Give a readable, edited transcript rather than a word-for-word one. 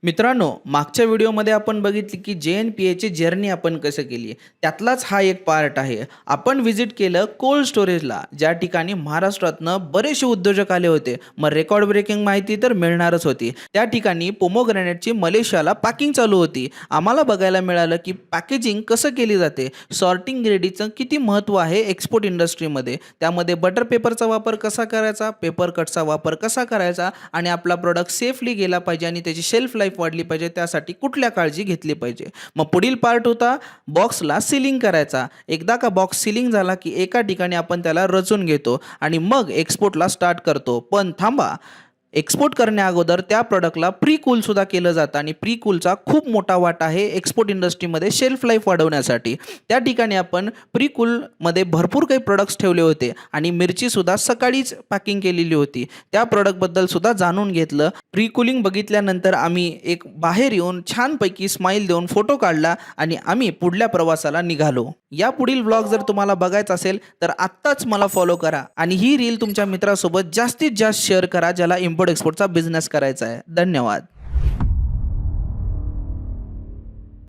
मित्रांनो, मागच्या व्हिडिओमध्ये आपण बघितली की जे-एन-पी-एची जर्नी आपण कसं केली आहे. त्यातलाच हा एक पार्ट आहे. आपण व्हिजिट केलं कोल्ड स्टोरेजला, ज्या ठिकाणी महाराष्ट्रातनं बरेचसे उद्योजक आले होते. मग रेकॉर्ड ब्रेकिंग माहिती तर मिळणारच होती. त्या ठिकाणी पोमोग्रॅनेटची मलेशियाला पॅकिंग चालू होती. आम्हाला बघायला मिळालं की पॅकेजिंग कसं केली जाते, सॉर्टिंग ग्रेडीचं किती महत्त्व आहे एक्सपोर्ट इंडस्ट्रीमध्ये. त्यामध्ये बटर पेपरचा वापर कसा करायचा, पेपर कटचा वापर कसा करायचा आणि आपला प्रॉडक्ट सेफली गेला पाहिजे आणि त्याची शेल्फ लाईफ वाढली पाहिजे, त्यासाठी कुठल्या काळजी घेतली पाहिजे. मग पुढील पार्ट होता बॉक्सला सीलिंग करायचा. एकदा का बॉक्स सीलिंग झाला की एका ठिकाणी आपण त्याला रचून घेतो आणि मग एक्सपोर्टला स्टार्ट करतो. पण थांबा, एक्सपोर्ट करण्या अगोदर त्या प्रॉडक्टला प्री कूल सुद्धा केलं जातं आणि प्री कूलचा खूप मोठा वाटा आहे एक्सपोर्ट इंडस्ट्रीमध्ये शेल्फ लाईफ वाढवण्यासाठी. त्या ठिकाणी आपण प्री कूलमध्ये भरपूर काही प्रोडक्ट्स ठेवले होते आणि मिरचीसुद्धा सकाळीच पॅकिंग केलेली होती. त्या प्रॉडक्टबद्दल सुद्धा जाणून घेतलं. प्री कूलिंग बघितल्यानंतर आम्ही एक बाहेर येऊन छानपैकी स्माईल देऊन फोटो काढला आणि आम्ही पुढल्या प्रवासाला निघालो. या पुढील व्लॉग जर तुम्हाला बघायचा असेल तर आत्ताच मला फॉलो करा आणि ही रील तुमच्या मित्रासोबत जास्तीत जास्त शेअर करा ज्याला इम्पोर्ट एक्सपोर्टचा बिझनेस करायचा आहे. धन्यवाद.